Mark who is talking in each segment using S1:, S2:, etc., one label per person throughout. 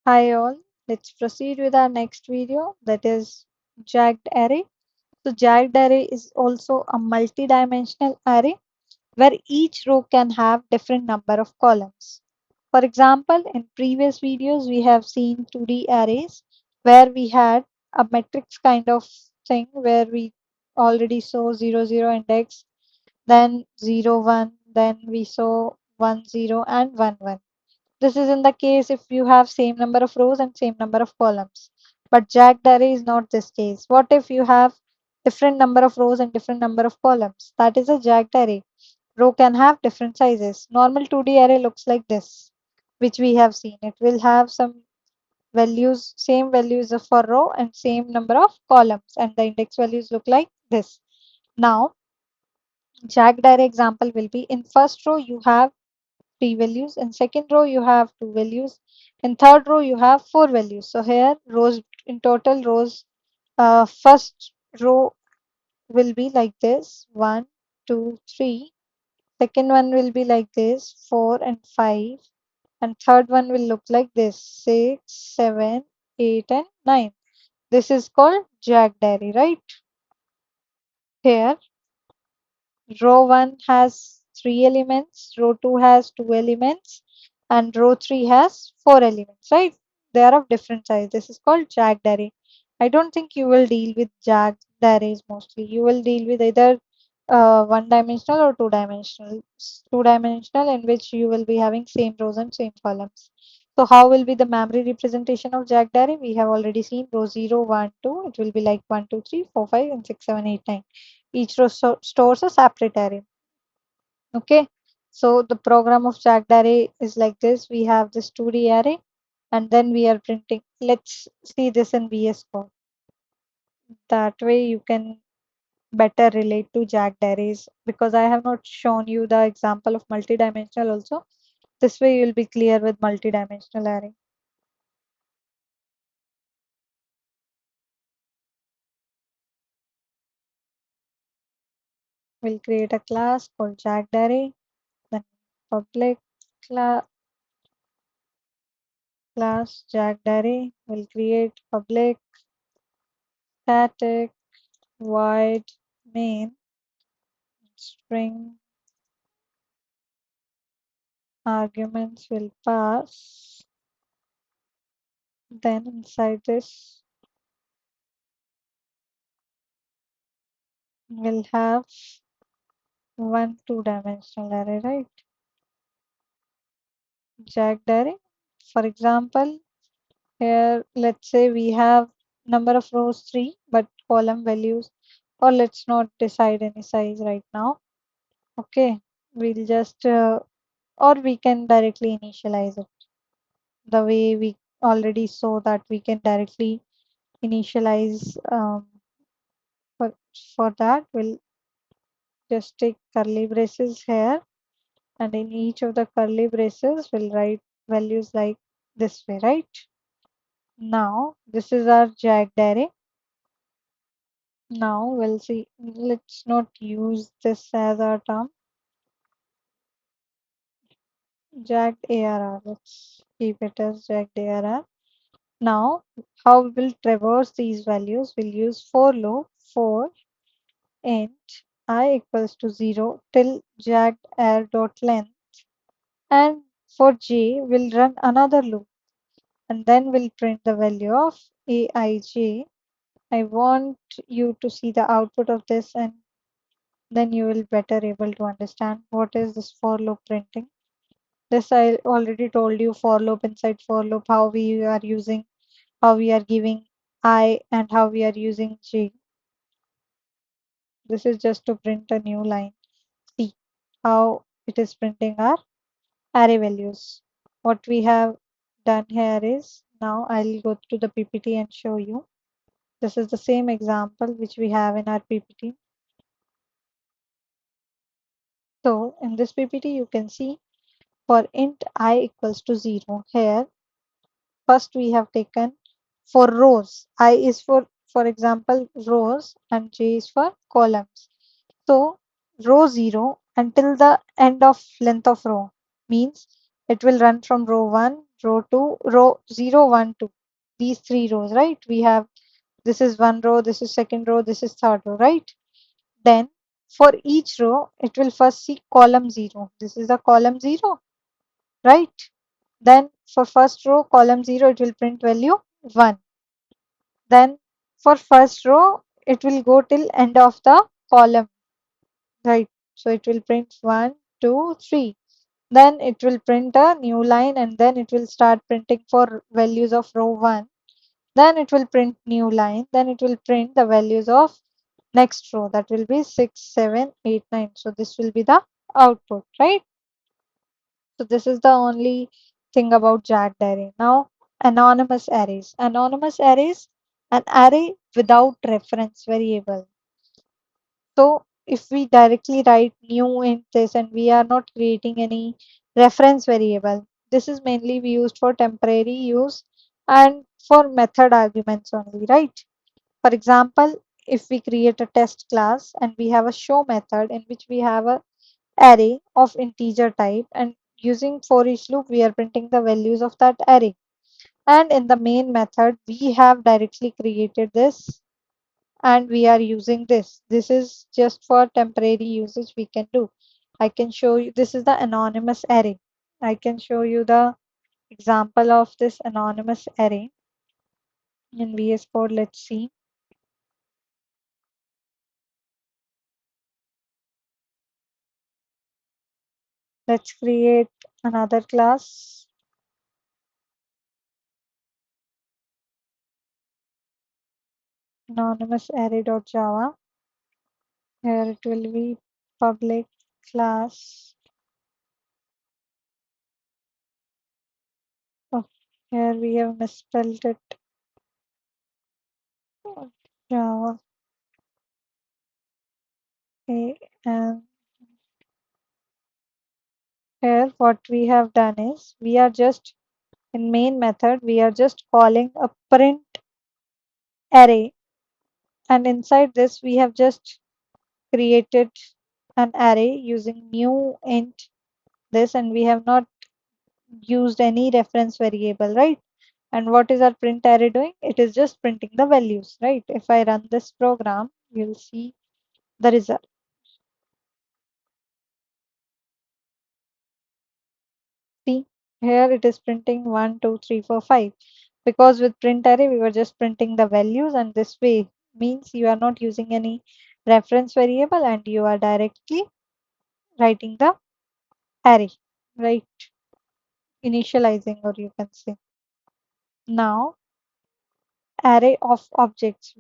S1: Hi all, let's proceed with our next video, that is jagged array. So jagged array is also a multi-dimensional array where each row can have different number of columns. For example, in previous videos we have seen 2D arrays where we had a matrix kind of thing where we already saw 0 0 index, then 0 1, then we saw 1 0 and 1 1. This is in the case if you have same number of rows and same number of columns. But jagged array is not this case. What if you have different number of rows and different number of columns? That is a jagged array. Row can have different sizes. Normal 2D array looks like this, which we have seen. It will have some values, same values for row and same number of columns, and the index values look like this. Now, jagged array example will be in first row you have three values. In second row, you have two values. In third row, you have four values. So here, rows in total rows, first row will be like this: one, two, three. Second one will be like this: four and five. And third one will look like this: six, seven, eight, and nine. This is called jagged array, right? Here, row 1 has 3 elements, row 2 has 2 elements, and row 3 has 4 elements, right? They are of different size. This is called jagged array. I don't think you will deal with jagged arrays mostly. You will deal with either one dimensional or two dimensional. Two dimensional in which you will be having same rows and same columns. So how will be the memory representation of jagged array? We have already seen row 0, 1, 2. It will be like 1, 2, 3, 4, 5, and 6, 7, 8, 9. Each row stores a separate array. Okay, so the program of jagged array is like this. We have this 2D array and then we are printing. Let's see this in VS Code. That way you can better relate to jagged arrays, because I have not shown you the example of multidimensional also. This way you will be clear with multidimensional array. We'll create a class called jagged array, then public class jagged array. We'll create public static void main string arguments will pass. Then inside this we'll have one two-dimensional array, right? Jagged array. For example, here let's say we have number of rows 3 but column values, or let's not decide any size right now. Okay, we'll just or we can directly initialize it the way we already saw that we can directly initialize. For that we'll just take curly braces here, and in each of the curly braces we'll write values like this way, right? Now this is our jagged array. Now we'll see, let's not use this as our term, jagged arr. Let's keep it as jagged arr. Now how we will traverse these values? We'll use for loop for int I equals to 0 till jagged array dot length, and for j we'll run another loop and then we'll print the value of aij. I want you to see the output of this, and then you will better able to understand what is this for loop printing. This I already told you, for loop inside for loop, how we are using, how we are giving I and how we are using j. This is just to print a new line. See how it is printing our array values. What we have done here is, now I'll go to the PPT and show you. This is the same example which we have in our PPT. So in this PPT you can see for int I equals to 0. Here first we have taken for rows. I is for example rows, and j is for columns. So row 0 until the end of length of row means it will run from row 1, row 2, row 0, 1, 2. These three rows, right? We have this is one row, this is second row, this is third row, right? Then for each row, it will first see column 0. This is the column 0, right? Then for first row, column 0, it will print value 1. Then for first row, it will go till end of the column, right? So it will print 1, 2, 3. Then it will print a new line and then it will start printing for values of row 1. Then it will print new line. Then it will print the values of next row. That will be 6, 7, 8, 9. So this will be the output, right? So this is the only thing about jagged array. Now anonymous arrays. Anonymous arrays, an array without reference variable. So if we directly write new in this and we are not creating any reference variable, this is mainly we used for temporary use and for method arguments only, right? For example, if we create a test class and we have a show method in which we have a array of integer type, and using for each loop we are printing the values of that array. And in the main method we have directly created this and we are using this. This is just for temporary usage we can do. I can show you, this is the anonymous array. I can show you the example of this anonymous array in VS Code. Let's see. Let's create another class, anonymous array.java. Here it will be public class. Oh, here we have misspelled it. Java and here what we have done is we are just in main method we are just calling a print array, and inside this we have just created an array using new int this, and we have not used any reference variable, right? And what is our print array doing? It is just printing the values, right? If I run this program, you'll see the result. See, here it is printing 1, 2, 3, 4, 5. Because with print array, we were just printing the values, and this way means you are not using any reference variable and you are directly writing the array, right? Initializing, or you can say. Now, array of objects.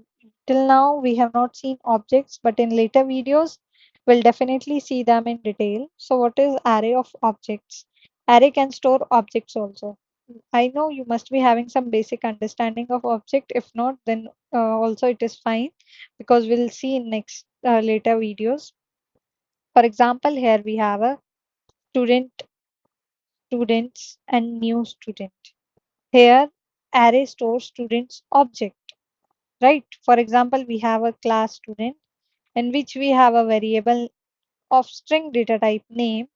S1: Till now, we have not seen objects, but in later videos, we'll definitely see them in detail. So what is array of objects? Array can store objects also. I know you must be having some basic understanding of object. If not, then also it is fine because we'll see in next later videos. For example, here we have a student, students, and new student. Here, array stores students object, right? For example, we have a class student in which we have a variable of string data type name,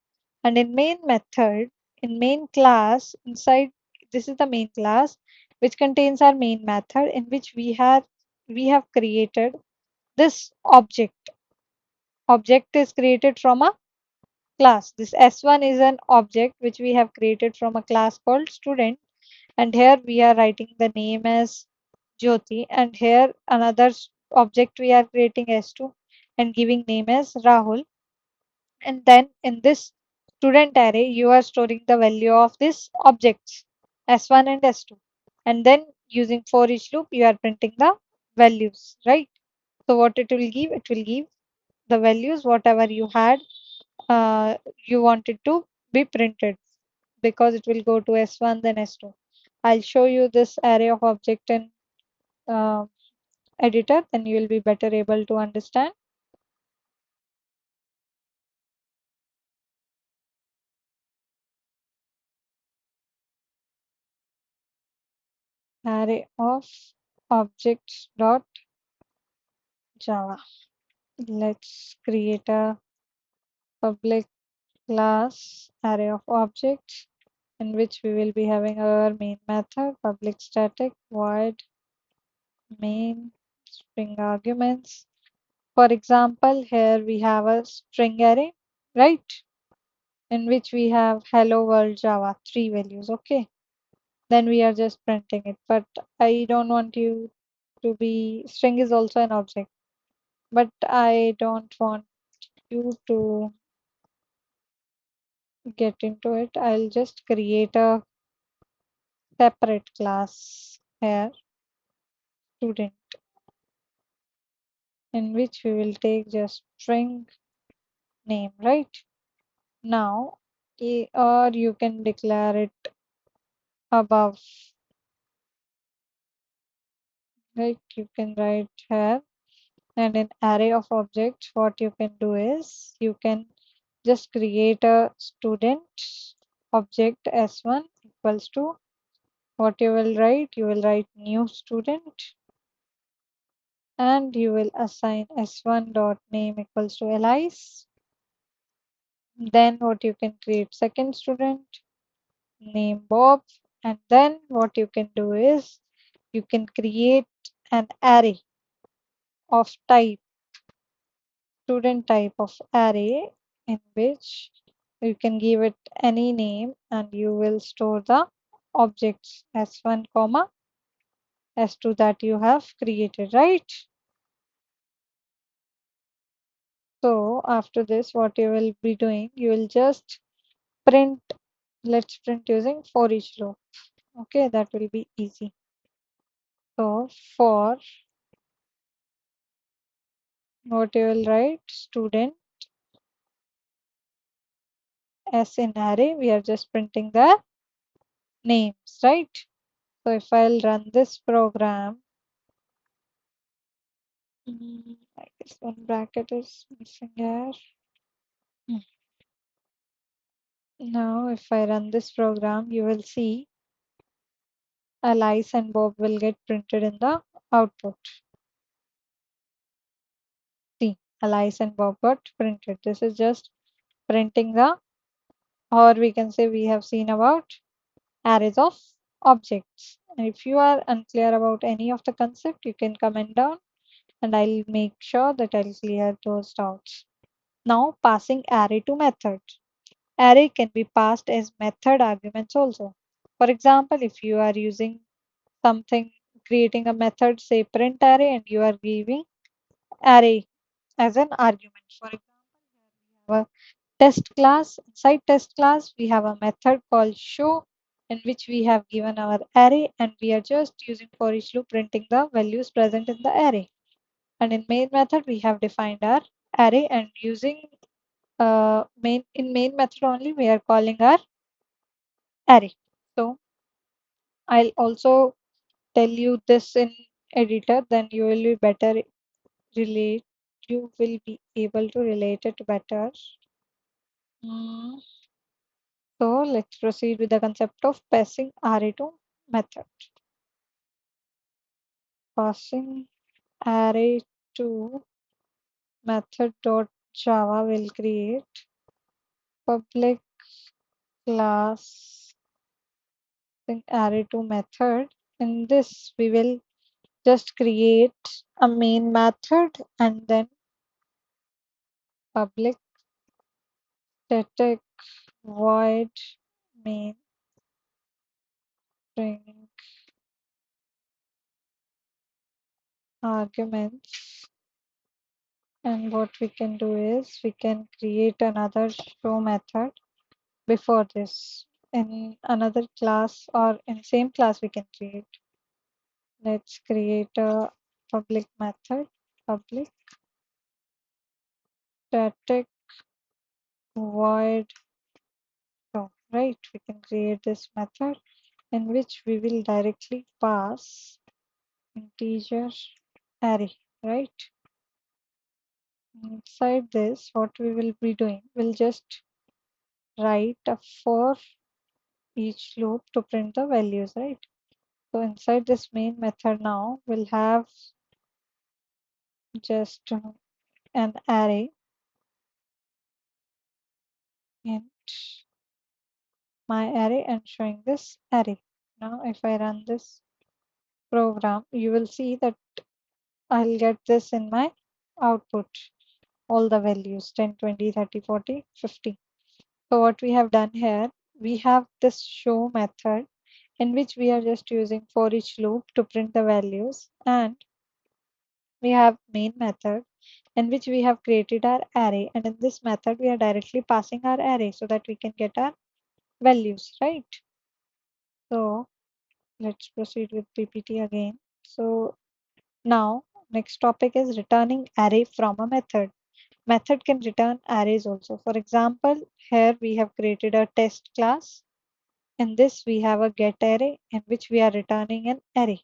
S1: and in main method, in main class inside, this is the main class which contains our main method in which we have created this object. Object is created from a class. This S1 is an object which we have created from a class called student, and here we are writing the name as Jyoti, and here another object we are creating S2 and giving name as Rahul. And then in this student array, you are storing the value of these objects S1 and S2. And then using for each loop, you are printing the values, right? So what it will give? It will give the values, whatever you had, you wanted to be printed, because it will go to S1 then S2. I'll show you this array of object in uh, editor, then you will be better able to understand. Array of objects dot java. Let's create a public class array of objects in which we will be having our main method, public static void main string arguments. For example, here we have a string array, right? In which we have hello world Java, three values, okay? Then we are just printing it. But I don't want you to be, string is also an object, but I don't want you to get into it. I'll just create a separate class here, student, in which we will take just string name, right? Now, or you can declare it above, right? You can write here, and in array of objects, what you can do is you can just create a student object s1 equals to what you will write. You will write new student, and you will assign s1 dot name equals to Alice. Then what you can create second student name Bob, and then what you can do is you can create an array of type student type of array in which you can give it any name, and you will store the objects s1 comma s2 that you have created, right? So after this, what you will be doing, you will just print, let's print using for each loop. Okay, that will be easy. So for what you will write student s in array, we are just printing the names, right? So if I'll run this program, I guess one bracket is missing here. Hmm. Now if I run this program, you will see Alice and Bob will get printed in the output. See, Alice and Bob got printed. This is just printing the, or we can say we have seen about arrays of objects. And if you are unclear about any of the concept, you can comment down and I'll make sure that I'll clear those doubts. Now passing array to method. Array can be passed as method arguments also. For example, if you are using something, creating a method, say print array, and you are giving array as an argument. For example, we have a test class. Inside test class, we have a method called show in which we have given our array, and we are just using for each loop printing the values present in the array. And in main method, we have defined our array, and using main method only, we are calling our array. So I'll also tell you this in editor, then you will be better relate, you will be able to relate it better. Mm, So let's proceed with the concept of passing array to method. Passing array to method dot java will create public class array to method. In this we will just create a main method and then public static void main string arguments. And what we can do is we can create another show method before this in another class, or in same class we can create. Let's create a public method, public static void show, right? We can create this method in which we will directly pass integer array, right? Inside this, what we will be doing, we'll just write a for each loop to print the values, right? So inside this main method now, we'll have just an array int my array and showing this array. Now if I run this program, you will see that I'll get this in my output. All the values 10, 20, 30, 40, 50. So what we have done here, we have this show method in which we are just using for each loop to print the values, and we have main method in which we have created our array, and in this method we are directly passing our array so that we can get our values, right? So let's proceed with PPT again. So now next topic is returning array from a method. Method can return arrays also. For example, here we have created a test class. In this we have a get array in which we are returning an array.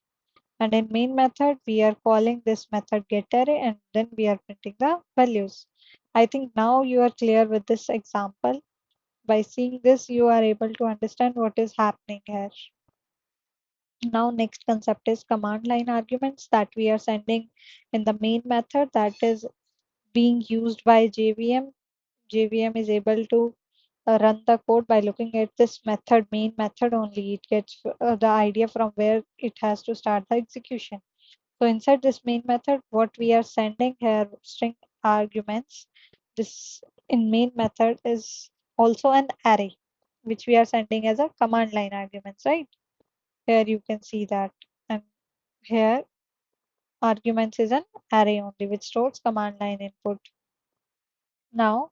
S1: And in main method, we are calling this method get array and then we are printing the values. I think now you are clear with this example. By seeing this, you are able to understand what is happening here. Now next concept is command line arguments that we are sending in the main method that is being used by JVM. JVM is able to run the code by looking at this method, main method only. It gets the idea from where it has to start the execution. So inside this main method, what we are sending here, string arguments, this in main method is also an array, which we are sending as a command line arguments, right? Here you can see that. And here arguments is an array only, which stores command line input. Now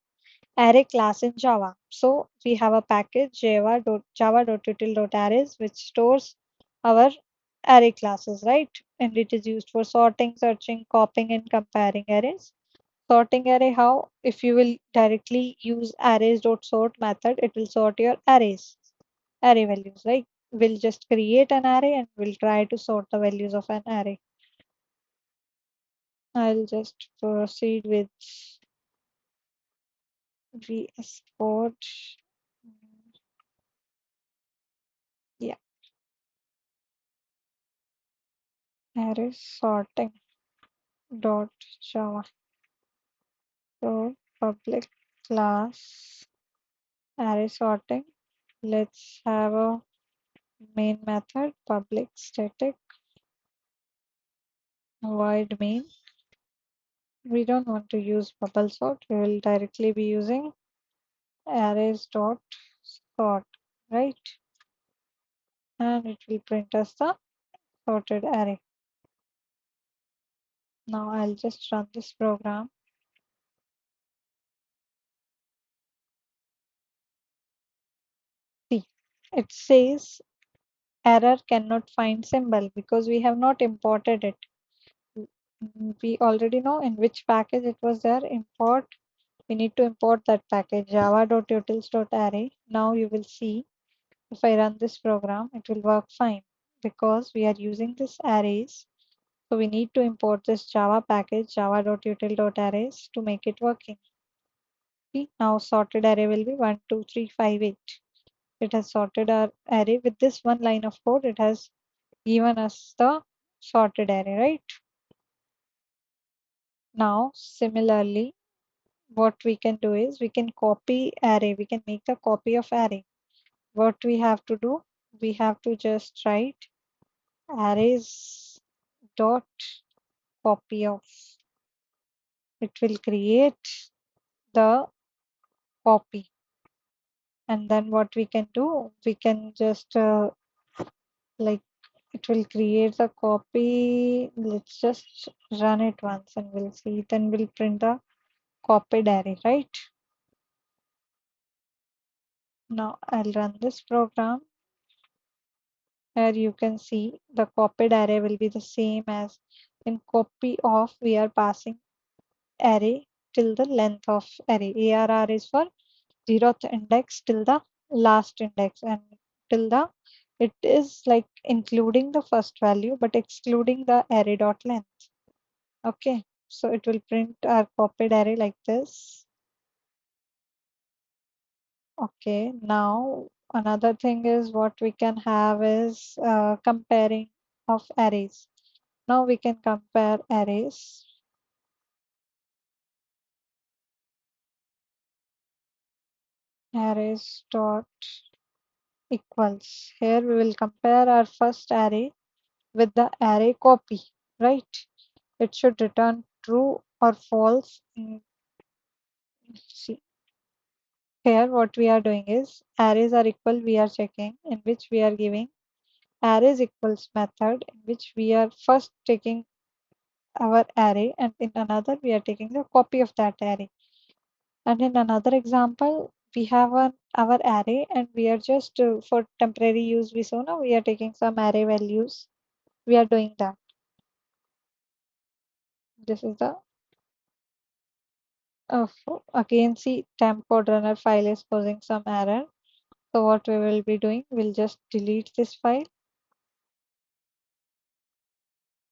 S1: array class in Java. So we have a package java.util.arrays which stores our array classes, right? And it is used for sorting, searching, copying, and comparing arrays. Sorting array, how? If you will directly use arrays.sort method, it will sort your array values, right? We'll just create an array and we'll try to sort the values of an array. I'll just proceed with VS Code. Yeah, array sorting dot java. So public class array sorting. Let's have a main method public static void main. We don't want to use bubble sort. We will directly be using arrays dot sort, right? And it will print us the sorted array. Now I'll just run this program. See, it says error cannot find symbol because we have not imported it. We already know in which package it was there. Import. We need to import that package java.utils.array. Now you will see if I run this program, it will work fine because we are using this arrays. So we need to import this Java package java.util.arrays to make it working. See, now sorted array will be 1, 2, 3, 5, 8. It has sorted our array with this one line of code. It has given us the sorted array, right? Now, similarly, what we can do is we can copy array. We can make the copy of array. What we have to do? We have to just write arrays dot copy of. It will create the copy, and then what we can do? We can just like it will create the copy. Let's just run it once and we'll see. Then we'll print the copied array, right? Now I'll run this program. Here you can see the copied array will be the same as in copy of we are passing array till the length of array. ARR is for 0th index till the last index, and till the it is like including the first value but excluding the array dot length. Okay, so it will print our copied array like this. Okay, now another thing is what we can have is comparing of arrays. Now we can compare arrays. Arrays dot equals. Here we will compare our first array with the array copy, right? It should return true or false. See, here what we are doing is arrays are equal, we are checking, in which we are giving arrays equals method, in which we are first taking our array, and in another we are taking the copy of that array. And in another example, we have our array, and we are just for temporary use, we saw now we are taking some array values. We are doing that. This is the again, see, temp code runner file is causing some error. So what we will be doing, we'll just delete this file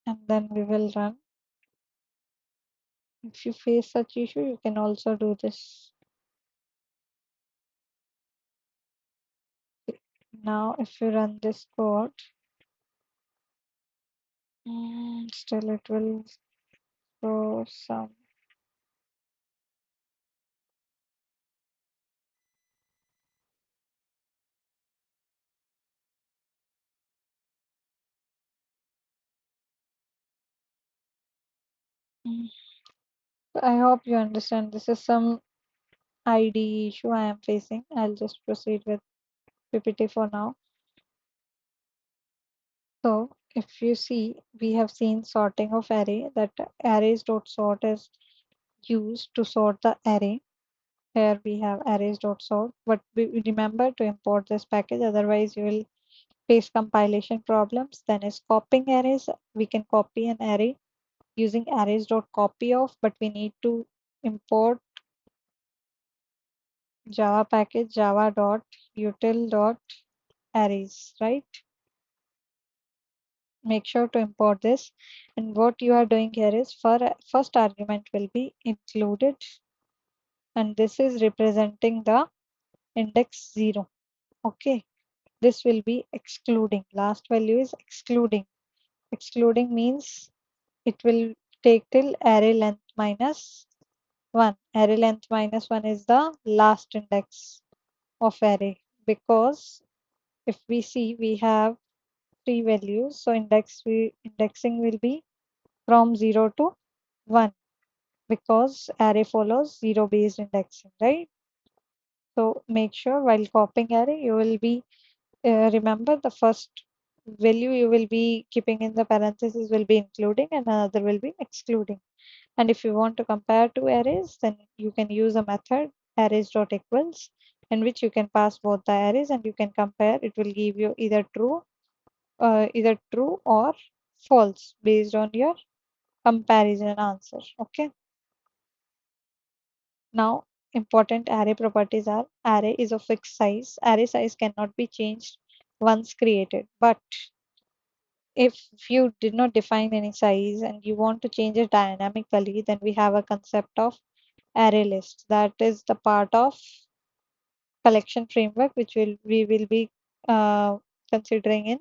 S1: and then we will run. If you face such issue, you can also do this. Now, if you run this code, still it will show some. Mm, I hope you understand. This is some ID issue I am facing. I'll just proceed with PPT for now. So if you see, we have seen sorting of array, that arrays.sort is used to sort the array. Here we have arrays.sort, but we remember to import this package, otherwise you will face compilation problems. Then is copying arrays. We can copy an array using arrays.copyof, but we need to import Java package java.util.arrays, right? Make sure to import this. And what you are doing here is for first argument will be included, and this is representing the index 0. Okay, this will be excluding. Last value is excluding. Excluding means it will take till array length minus 1. Array length minus 1 is the last index of array, because if we see, we have three values, so indexing will be from 0 to 1, because array follows 0 based indexing, right? So make sure while copying array, you will be remember the first value you will be keeping in the parentheses will be including and another will be excluding. And if you want to compare two arrays, then you can use a method arrays.equals, in which you can pass both the arrays and you can compare. It will give you either true or false based on your comparison answer. Okay. Now, important array properties are: array is of fixed size. Array size cannot be changed once created. But if you did not define any size and you want to change it dynamically, then we have a concept of array list. That is the part of collection framework, which we will be uh, considering in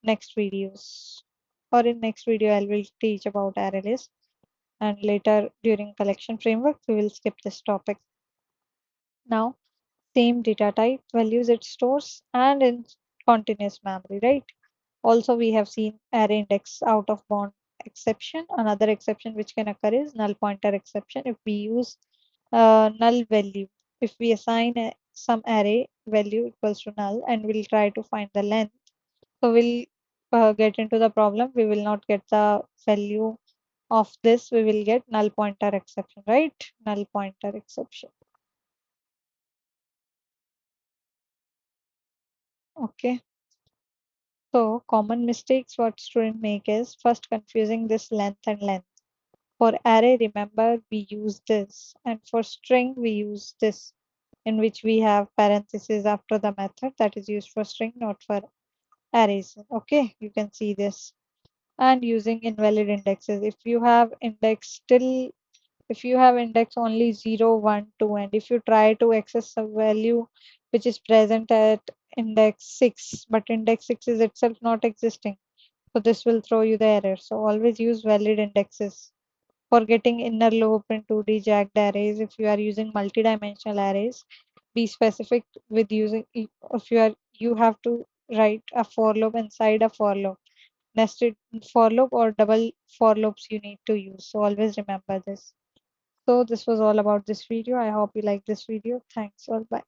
S1: next videos. Or in next video, I will teach about array list, and later during collection framework, we will skip this topic. Now, same data type, values it stores, and in continuous memory, right? Also, we have seen array index out of bound exception. Another exception which can occur is null pointer exception. If we use null value, if we assign some array value equals to null and we'll try to find the length, so we'll get into the problem. We will not get the value of this. We will get null pointer exception, right? Null pointer exception. Okay. So common mistakes what student make is first confusing this length and length. For array, remember we use this, and for string we use this, in which we have parentheses after the method that is used for string, not for arrays. Okay, you can see this. And using invalid indexes. If you have index only 0, 1, 2, and if you try to access a value which is present at index 6, but index 6 is itself not existing, so this will throw you the error. So always use valid indexes. For getting inner loop in 2D jagged arrays, if you are using multi-dimensional arrays, be specific with using, if you are you have to write a for loop inside a for loop. Nested for loop or double for loops you need to use. So always remember this. So this was all about this video. I hope you like this video. Thanks. All bye.